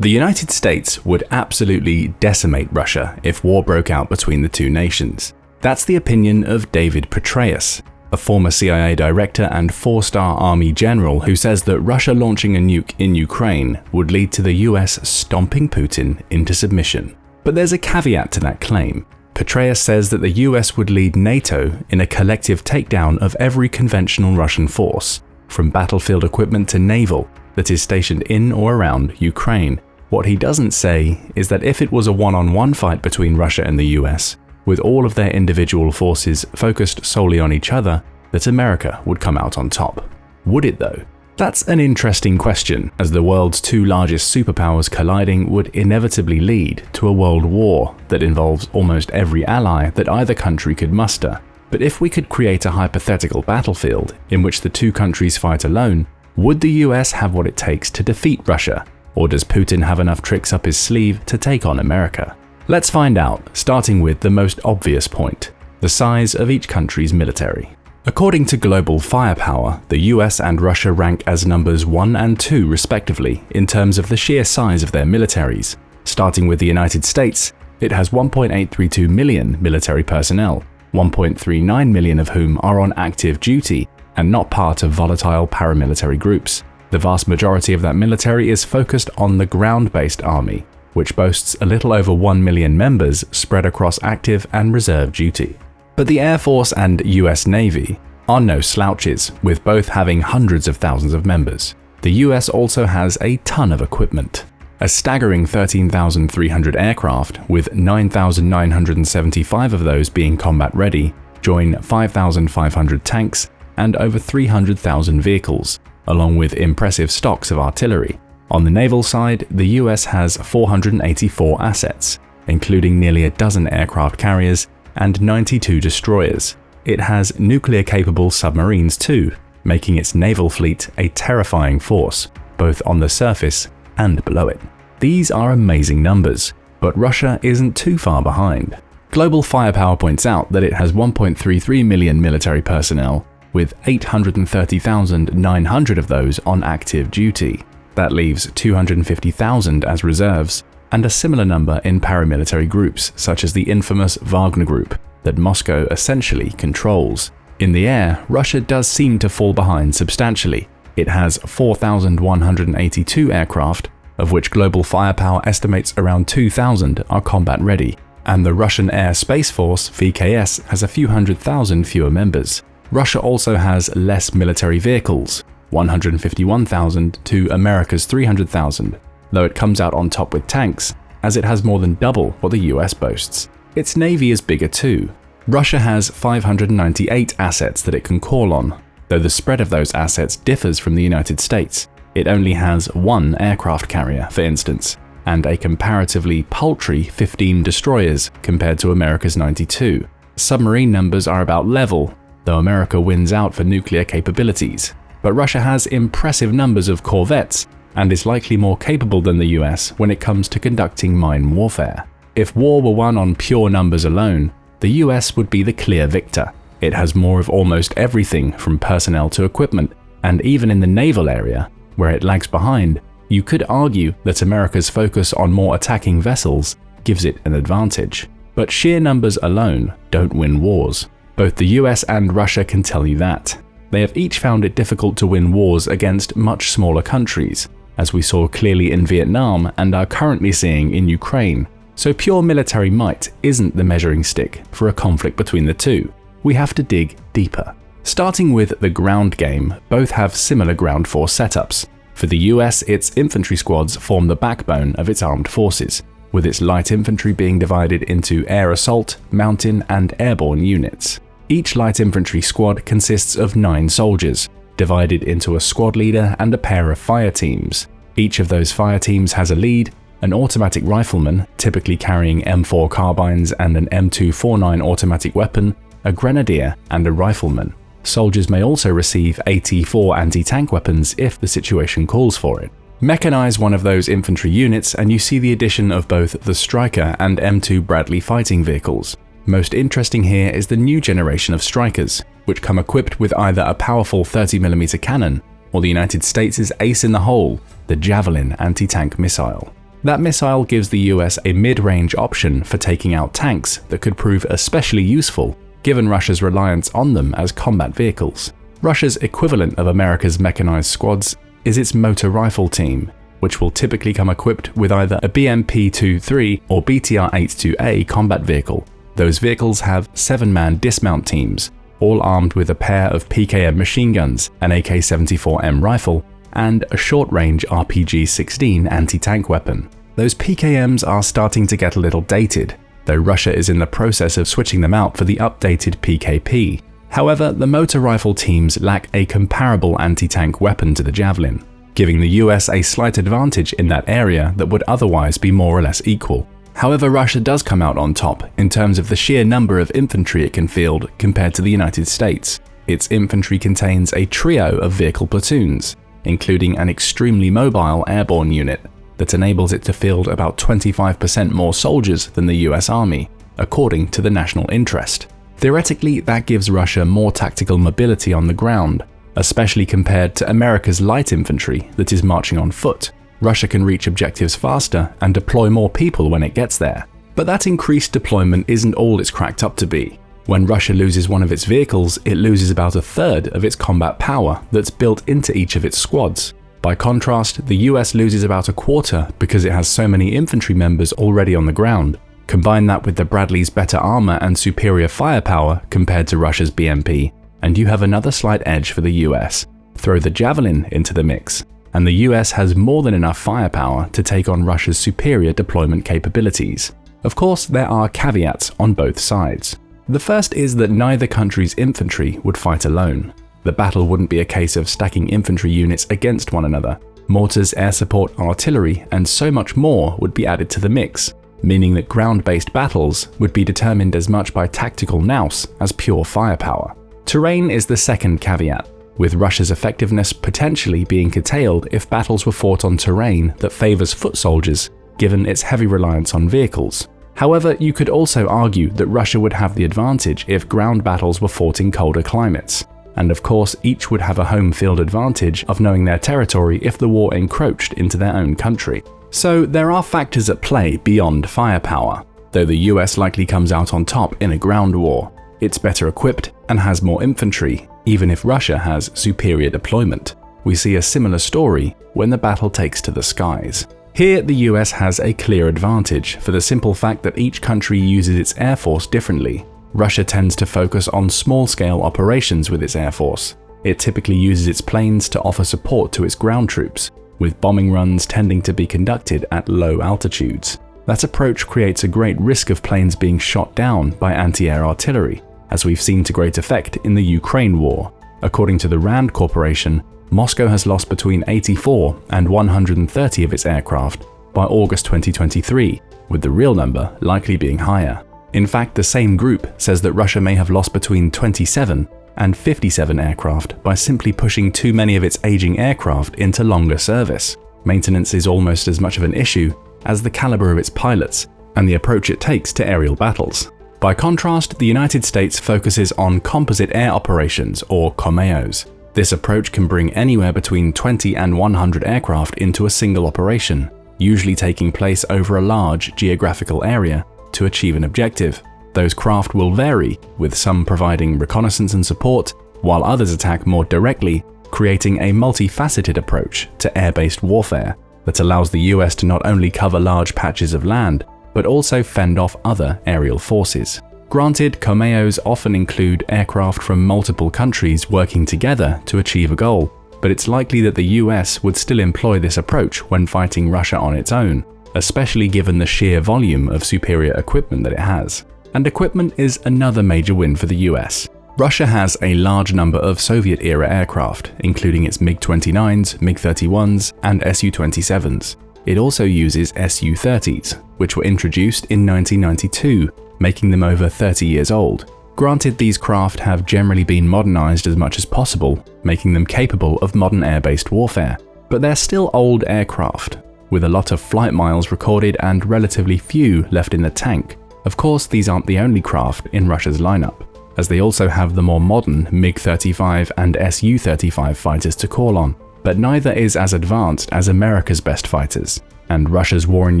The United States would absolutely decimate Russia if war broke out between the two nations. That's the opinion of David Petraeus, a former CIA director and four-star army general who says that Russia launching a nuke in Ukraine would lead to the US stomping Putin into submission. But there's a caveat to that claim. Petraeus says that the US would lead NATO in a collective takedown of every conventional Russian force, from battlefield equipment to naval, that is stationed in or around Ukraine. What he doesn't say is that if it was a one-on-one fight between Russia and the US, with all of their individual forces focused solely on each other, that America would come out on top. Would it though? That's an interesting question, as the world's two largest superpowers colliding would inevitably lead to a world war that involves almost every ally that either country could muster. But if we could create a hypothetical battlefield in which the two countries fight alone, would the US have what it takes to defeat Russia? Or does Putin have enough tricks up his sleeve to take on America? Let's find out, starting with the most obvious point, the size of each country's military. According to Global Firepower, the US and Russia rank as numbers 1 and 2 respectively in terms of the sheer size of their militaries. Starting with the United States, it has 1.832 million military personnel, 1.39 million of whom are on active duty and not part of volatile paramilitary groups. The vast majority of that military is focused on the ground-based army, which boasts a little over 1 million members spread across active and reserve duty. But the Air Force and US Navy are no slouches, with both having hundreds of thousands of members. The US also has a ton of equipment. A staggering 13,300 aircraft, with 9,975 of those being combat-ready, join 5,500 tanks and over 300,000 vehicles, along with impressive stocks of artillery. On the naval side, the US has 484 assets, including nearly a dozen aircraft carriers and 92 destroyers. It has nuclear-capable submarines too, making its naval fleet a terrifying force, both on the surface and below it. These are amazing numbers, but Russia isn't too far behind. Global Firepower points out that it has 1.33 million military personnel, with 830,900 of those on active duty. That leaves 250,000 as reserves, and a similar number in paramilitary groups such as the infamous Wagner Group that Moscow essentially controls. In the air, Russia does seem to fall behind substantially. It has 4,182 aircraft, of which Global Firepower estimates around 2,000 are combat ready, and the Russian Air Space Force (VKS) has a few hundred thousand fewer members. Russia also has less military vehicles, 151,000 to America's 300,000, though it comes out on top with tanks, as it has more than double what the US boasts. Its navy is bigger too. Russia has 598 assets that it can call on, though the spread of those assets differs from the United States. It only has one aircraft carrier, for instance, and a comparatively paltry 15 destroyers compared to America's 92. Submarine numbers are about level, though America wins out for nuclear capabilities. But Russia has impressive numbers of corvettes and is likely more capable than the US when it comes to conducting mine warfare. If war were won on pure numbers alone, the US would be the clear victor. It has more of almost everything from personnel to equipment, and even in the naval area, where it lags behind, you could argue that America's focus on more attacking vessels gives it an advantage. But sheer numbers alone don't win wars. Both the US and Russia can tell you that. They have each found it difficult to win wars against much smaller countries, as we saw clearly in Vietnam and are currently seeing in Ukraine. So pure military might isn't the measuring stick for a conflict between the two. We have to dig deeper. Starting with the ground game, both have similar ground force setups. For the US, its infantry squads form the backbone of its armed forces, with its light infantry being divided into air assault, mountain, and airborne units. Each light infantry squad consists of 9 soldiers, divided into a squad leader and a pair of fire teams. Each of those fire teams has a lead, an automatic rifleman, typically carrying M4 carbines and an M249 automatic weapon, a grenadier, and a rifleman. Soldiers may also receive AT-4 anti-tank weapons if the situation calls for it. Mechanize one of those infantry units and you see the addition of both the Stryker and M2 Bradley fighting vehicles. Most interesting here is the new generation of Strykers, which come equipped with either a powerful 30mm cannon or the United States' ace in the hole, the Javelin anti-tank missile. That missile gives the US a mid-range option for taking out tanks that could prove especially useful, given Russia's reliance on them as combat vehicles. Russia's equivalent of America's mechanized squads is its motor rifle team, which will typically come equipped with either a BMP-2-3 or BTR-82A combat vehicle. Those vehicles have 7-man dismount teams, all armed with a pair of PKM machine guns, an AK-74M rifle, and a short-range RPG-16 anti-tank weapon. Those PKMs are starting to get a little dated, though Russia is in the process of switching them out for the updated PKP. However, the motor rifle teams lack a comparable anti-tank weapon to the Javelin, giving the US a slight advantage in that area that would otherwise be more or less equal. However, Russia does come out on top in terms of the sheer number of infantry it can field compared to the United States. Its infantry contains a trio of vehicle platoons, including an extremely mobile airborne unit that enables it to field about 25% more soldiers than the US Army, according to the National Interest. Theoretically, that gives Russia more tactical mobility on the ground, especially compared to America's light infantry that is marching on foot. Russia can reach objectives faster and deploy more people when it gets there. But that increased deployment isn't all it's cracked up to be. When Russia loses one of its vehicles, it loses about a third of its combat power that's built into each of its squads. By contrast, the US loses about a quarter because it has so many infantry members already on the ground. Combine that with the Bradley's better armor and superior firepower compared to Russia's BMP, and you have another slight edge for the US. Throw the Javelin into the mix, and the US has more than enough firepower to take on Russia's superior deployment capabilities. Of course, there are caveats on both sides. The first is that neither country's infantry would fight alone. The battle wouldn't be a case of stacking infantry units against one another. Mortars, air support, artillery, and so much more would be added to the mix, meaning that ground-based battles would be determined as much by tactical nous as pure firepower. Terrain is the second caveat, with Russia's effectiveness potentially being curtailed if battles were fought on terrain that favors foot soldiers, given its heavy reliance on vehicles. However, you could also argue that Russia would have the advantage if ground battles were fought in colder climates. And of course, each would have a home field advantage of knowing their territory if the war encroached into their own country. So there are factors at play beyond firepower. Though the US likely comes out on top in a ground war, it's better equipped and has more infantry, even if Russia has superior deployment. We see a similar story when the battle takes to the skies. Here, the US has a clear advantage for the simple fact that each country uses its air force differently. Russia tends to focus on small-scale operations with its air force. It typically uses its planes to offer support to its ground troops, with bombing runs tending to be conducted at low altitudes. That approach creates a great risk of planes being shot down by anti-air artillery, as we've seen to great effect in the Ukraine war. According to the RAND Corporation, Moscow has lost between 84 and 130 of its aircraft by August 2023, with the real number likely being higher. In fact, the same group says that Russia may have lost between 27 and 57 aircraft by simply pushing too many of its aging aircraft into longer service. Maintenance is almost as much of an issue as the caliber of its pilots and the approach it takes to aerial battles. By contrast, the United States focuses on composite air operations, or COMAOs. This approach can bring anywhere between 20 and 100 aircraft into a single operation, usually taking place over a large geographical area to achieve an objective. Those craft will vary, with some providing reconnaissance and support, while others attack more directly, creating a multifaceted approach to air-based warfare that allows the US to not only cover large patches of land, but also fend off other aerial forces. Granted, COMAOs often include aircraft from multiple countries working together to achieve a goal, but it's likely that the US would still employ this approach when fighting Russia on its own, especially given the sheer volume of superior equipment that it has. And equipment is another major win for the US. Russia has a large number of Soviet-era aircraft, including its MiG-29s, MiG-31s, and Su-27s. It also uses Su-30s, which were introduced in 1992, making them over 30 years old. Granted, these craft have generally been modernized as much as possible, making them capable of modern air-based warfare. But they're still old aircraft, with a lot of flight miles recorded and relatively few left in the tank. Of course, these aren't the only craft in Russia's lineup, as they also have the more modern MiG-35 and Su-35 fighters to call on, but neither is as advanced as America's best fighters. and Russia's war in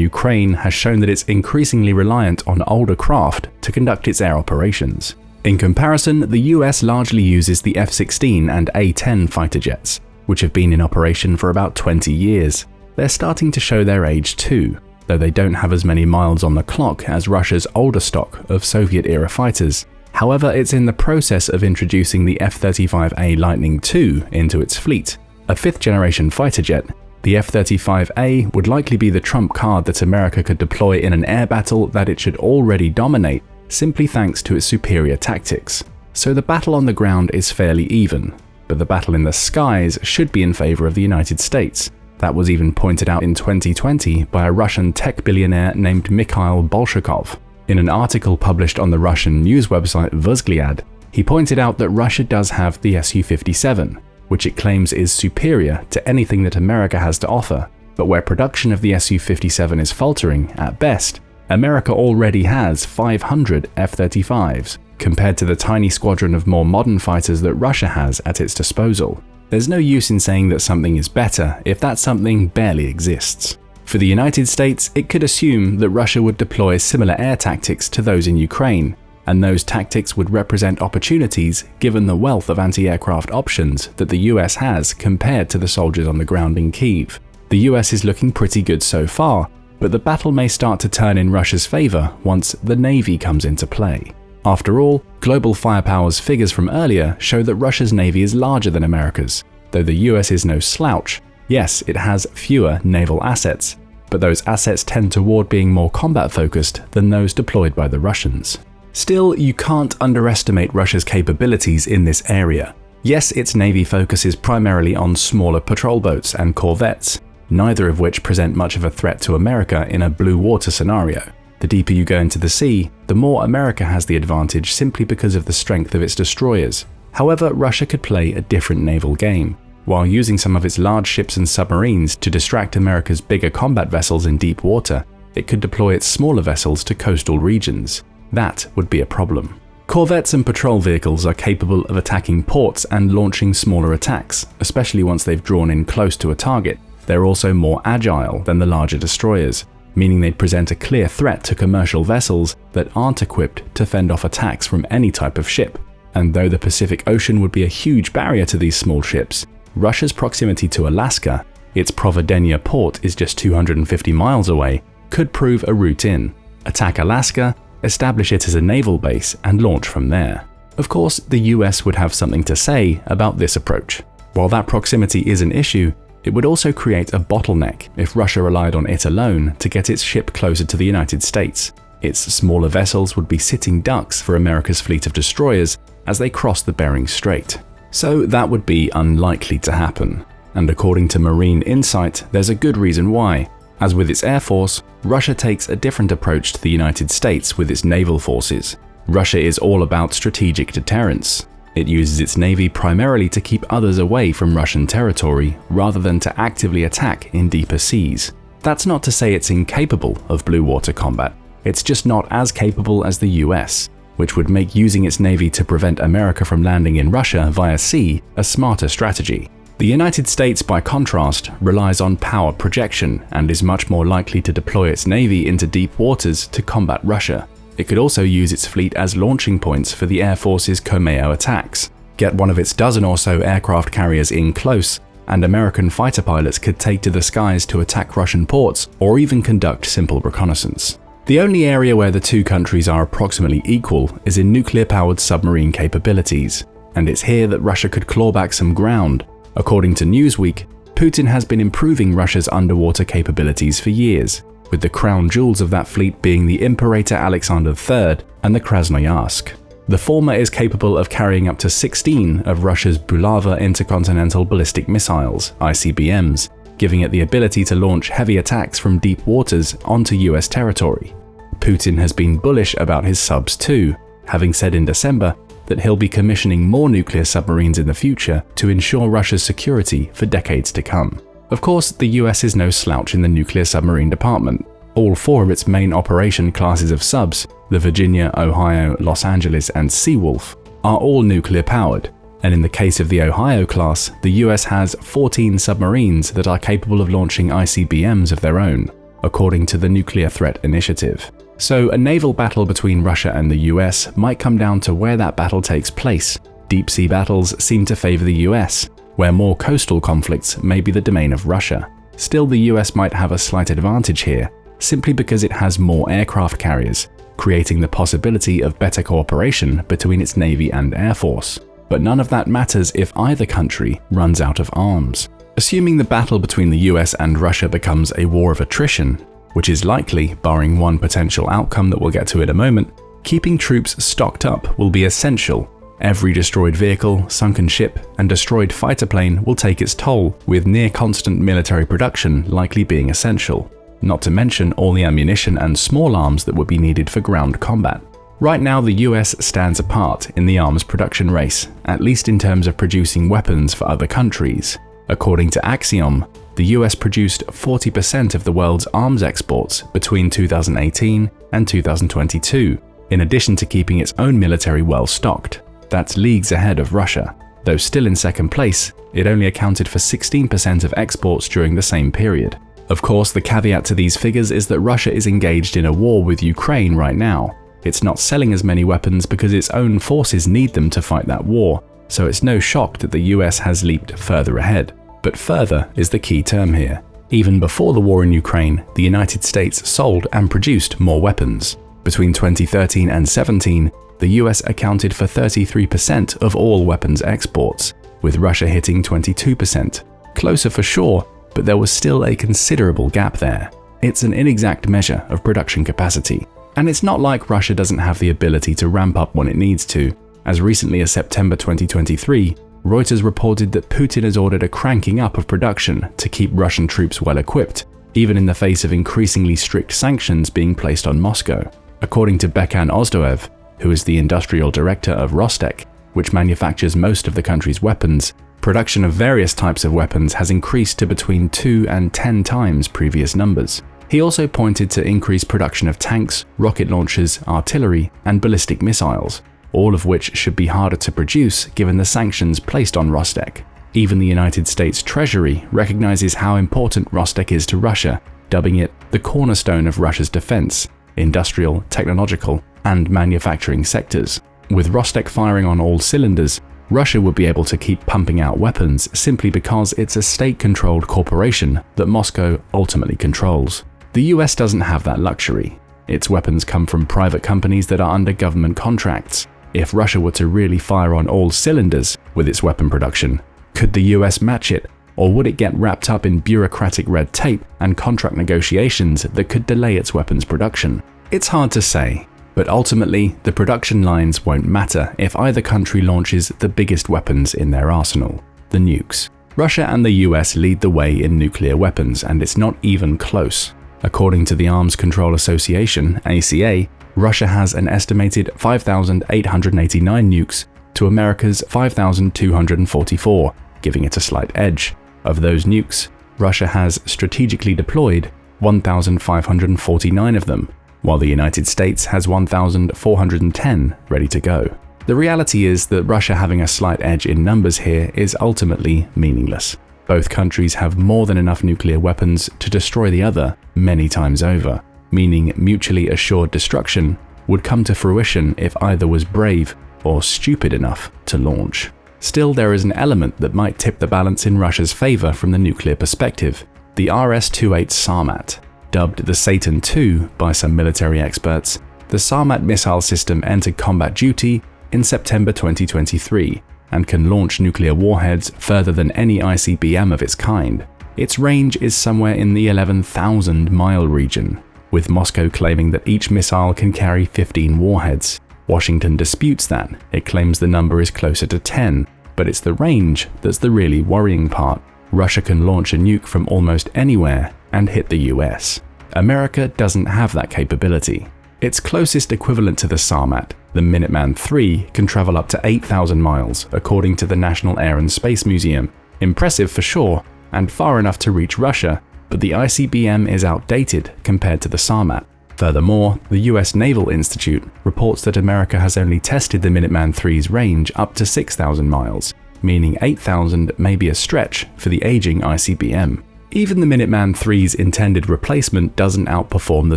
Ukraine has shown that it's increasingly reliant on older craft to conduct its air operations. In comparison, the US largely uses the F-16 and A-10 fighter jets, which have been in operation for about 20 years. They're starting to show their age too, though they don't have as many miles on the clock as Russia's older stock of Soviet-era fighters. However, it's in the process of introducing the F-35A Lightning II into its fleet, a fifth-generation fighter jet. The F-35A would likely be the trump card that America could deploy in an air battle that it should already dominate, simply thanks to its superior tactics. So the battle on the ground is fairly even, but the battle in the skies should be in favor of the United States. That was even pointed out in 2020 by a Russian tech billionaire named Mikhail Bolshakov. In an article published on the Russian news website Vzgliad, he pointed out that Russia does have the Su-57, which it claims is superior to anything that America has to offer, but where production of the Su-57 is faltering at best, America already has 500 F-35s, compared to the tiny squadron of more modern fighters that Russia has at its disposal. There's no use in saying that something is better if that something barely exists. For the United States, it could assume that Russia would deploy similar air tactics to those in Ukraine, and those tactics would represent opportunities given the wealth of anti-aircraft options that the US has compared to the soldiers on the ground in Kyiv. The US is looking pretty good so far, but the battle may start to turn in Russia's favor once the Navy comes into play. After all, Global Firepower's figures from earlier show that Russia's Navy is larger than America's. Though the US is no slouch, yes, it has fewer naval assets, but those assets tend toward being more combat-focused than those deployed by the Russians. Still, you can't underestimate Russia's capabilities in this area. Yes, its Navy focuses primarily on smaller patrol boats and corvettes, neither of which present much of a threat to America in a blue water scenario. The deeper you go into the sea, the more America has the advantage simply because of the strength of its destroyers. However, Russia could play a different naval game. While using some of its large ships and submarines to distract America's bigger combat vessels in deep water, it could deploy its smaller vessels to coastal regions. That would be a problem. Corvettes and patrol vehicles are capable of attacking ports and launching smaller attacks, especially once they've drawn in close to a target. They're also more agile than the larger destroyers, meaning they'd present a clear threat to commercial vessels that aren't equipped to fend off attacks from any type of ship. And though the Pacific Ocean would be a huge barrier to these small ships, Russia's proximity to Alaska, its Providenia port is just 250 miles away, could prove a route in. Attack Alaska, establish it as a naval base, and launch from there. Of course, the US would have something to say about this approach. While that proximity is an issue, it would also create a bottleneck if Russia relied on it alone to get its ship closer to the United States. Its smaller vessels would be sitting ducks for America's fleet of destroyers as they cross the Bering Strait. So that would be unlikely to happen. And according to Marine Insight, there's a good reason why. As with its air force, Russia takes a different approach to the United States with its naval forces. Russia is all about strategic deterrence. It uses its navy primarily to keep others away from Russian territory rather than to actively attack in deeper seas. That's not to say it's incapable of blue water combat. It's just not as capable as the US, which would make using its navy to prevent America from landing in Russia via sea a smarter strategy. The United States, by contrast, relies on power projection and is much more likely to deploy its navy into deep waters to combat Russia. It could also use its fleet as launching points for the Air Force's Komeo attacks, get one of its dozen or so aircraft carriers in close, and American fighter pilots could take to the skies to attack Russian ports or even conduct simple reconnaissance. The only area where the two countries are approximately equal is in nuclear-powered submarine capabilities, and it's here that Russia could claw back some ground. According to Newsweek, Putin has been improving Russia's underwater capabilities for years, with the crown jewels of that fleet being the Imperator Alexander III and the Krasnoyarsk. The former is capable of carrying up to 16 of Russia's Bulava intercontinental ballistic missiles, ICBMs, giving it the ability to launch heavy attacks from deep waters onto US territory. Putin has been bullish about his subs too, having said in December that he'll be commissioning more nuclear submarines in the future to ensure Russia's security for decades to come. Of course, the US is no slouch in the nuclear submarine department. All four of its main operation classes of subs, the Virginia, Ohio, Los Angeles, and Seawolf, are all nuclear powered, and in the case of the Ohio class, the US has 14 submarines that are capable of launching ICBMs of their own. according to the Nuclear Threat Initiative. So a naval battle between Russia and the US might come down to where that battle takes place. Deep sea battles seem to favor the US, where more coastal conflicts may be the domain of Russia. Still, the US might have a slight advantage here, simply because it has more aircraft carriers, creating the possibility of better cooperation between its Navy and Air Force. But none of that matters if either country runs out of arms. Assuming the battle between the US and Russia becomes a war of attrition, which is likely, barring one potential outcome that we'll get to in a moment, keeping troops stocked up will be essential. Every destroyed vehicle, sunken ship, and destroyed fighter plane will take its toll, with near-constant military production likely being essential, not to mention all the ammunition and small arms that would be needed for ground combat. Right now, the US stands apart in the arms production race, at least in terms of producing weapons for other countries. According to Axiom, the US produced 40% of the world's arms exports between 2018 and 2022, in addition to keeping its own military well stocked. That's leagues ahead of Russia. Though still in second place, it only accounted for 16% of exports during the same period. Of course, the caveat to these figures is that Russia is engaged in a war with Ukraine right now. It's not selling as many weapons because its own forces need them to fight that war, so it's no shock that the US has leaped further ahead. But further is the key term here. Even before the war in Ukraine, the United States sold and produced more weapons. Between 2013 and 17, the US accounted for 33% of all weapons exports, with Russia hitting 22%. Closer for sure, but there was still a considerable gap there. It's an inexact measure of production capacity. And it's not like Russia doesn't have the ability to ramp up when it needs to. As recently as September 2023, Reuters reported that Putin has ordered a cranking up of production to keep Russian troops well equipped, even in the face of increasingly strict sanctions being placed on Moscow. According to Bekan Ozdoev, who is the industrial director of Rostec, which manufactures most of the country's weapons, production of various types of weapons has increased to between 2 and 10 times previous numbers. He also pointed to increased production of tanks, rocket launchers, artillery, and ballistic missiles, all of which should be harder to produce given the sanctions placed on Rostec. Even the United States Treasury recognizes how important Rostec is to Russia, dubbing it the cornerstone of Russia's defense, industrial, technological, and manufacturing sectors. With Rostec firing on all cylinders, Russia would be able to keep pumping out weapons simply because it's a state-controlled corporation that Moscow ultimately controls. The US doesn't have that luxury. Its weapons come from private companies that are under government contracts. If Russia were to really fire on all cylinders with its weapon production, could the US match it, or would it get wrapped up in bureaucratic red tape and contract negotiations that could delay its weapons production? It's hard to say, but ultimately the production lines won't matter if either country launches the biggest weapons in their arsenal, the nukes. Russia and the US lead the way in nuclear weapons, and it's not even close. According to the Arms Control Association, ACA, Russia has an estimated 5,889 nukes to America's 5,244, giving it a slight edge. Of those nukes, Russia has strategically deployed 1,549 of them, while the United States has 1,410 ready to go. The reality is that Russia having a slight edge in numbers here is ultimately meaningless. Both countries have more than enough nuclear weapons to destroy the other many times over, meaning mutually assured destruction would come to fruition if either was brave or stupid enough to launch. Still, there is an element that might tip the balance in Russia's favor from the nuclear perspective: the RS-28 Sarmat. Dubbed the Satan II by some military experts, the Sarmat missile system entered combat duty in September 2023 and can launch nuclear warheads further than any ICBM of its kind. Its range is somewhere in the 11,000-mile region, with Moscow claiming that each missile can carry 15 warheads. Washington disputes that. It claims the number is closer to 10, but it's the range that's the really worrying part. Russia can launch a nuke from almost anywhere and hit the US. America doesn't have that capability. Its closest equivalent to the Sarmat, the Minuteman III, can travel up to 8,000 miles, according to the National Air and Space Museum. Impressive for sure, and far enough to reach Russia, but the ICBM is outdated compared to the Sarmat. Furthermore, the US Naval Institute reports that America has only tested the Minuteman III's range up to 6,000 miles, meaning 8,000 may be a stretch for the aging ICBM. Even the Minuteman III's intended replacement doesn't outperform the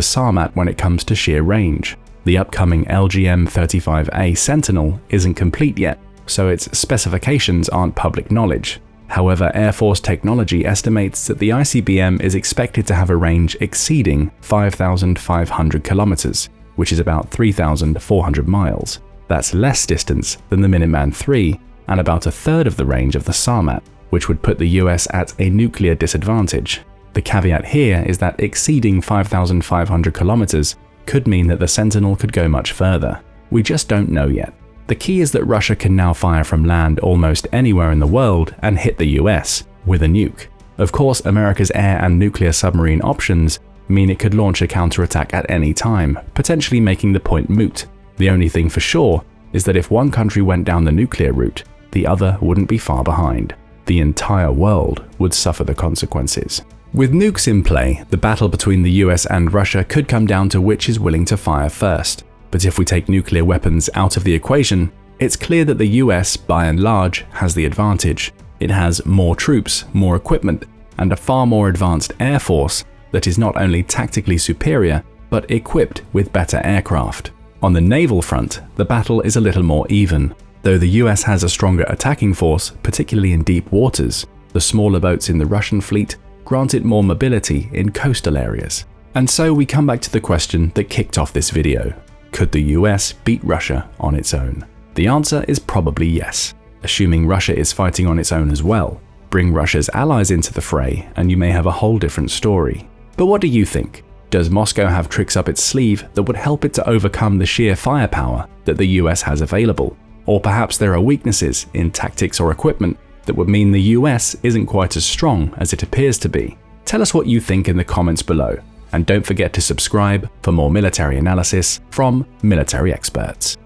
Sarmat when it comes to sheer range. The upcoming LGM-35A Sentinel isn't complete yet, so its specifications aren't public knowledge. However, Air Force Technology estimates that the ICBM is expected to have a range exceeding 5,500 kilometers, which is about 3,400 miles. That's less distance than the Minuteman III and about a third of the range of the Sarmat, which would put the US at a nuclear disadvantage. The caveat here is that exceeding 5,500 kilometers could mean that the Sentinel could go much further. We just don't know yet. The key is that Russia can now fire from land almost anywhere in the world and hit the US with a nuke. Of course, America's air and nuclear submarine options mean it could launch a counterattack at any time, potentially making the point moot. The only thing for sure is that if one country went down the nuclear route, the other wouldn't be far behind. The entire world would suffer the consequences. With nukes in play, the battle between the US and Russia could come down to which is willing to fire first. But if we take nuclear weapons out of the equation, it's clear that the US, by and large, has the advantage. It has more troops, more equipment, and a far more advanced air force that is not only tactically superior, but equipped with better aircraft. On the naval front, the battle is a little more even. Though the US has a stronger attacking force, particularly in deep waters, the smaller boats in the Russian fleet grant it more mobility in coastal areas. And so we come back to the question that kicked off this video. Could the US beat Russia on its own? The answer is probably yes, assuming Russia is fighting on its own as well. Bring Russia's allies into the fray and you may have a whole different story. But what do you think? Does Moscow have tricks up its sleeve that would help it to overcome the sheer firepower that the US has available? Or perhaps there are weaknesses in tactics or equipment that would mean the US isn't quite as strong as it appears to be? Tell us what you think in the comments below, and don't forget to subscribe for more military analysis from military experts.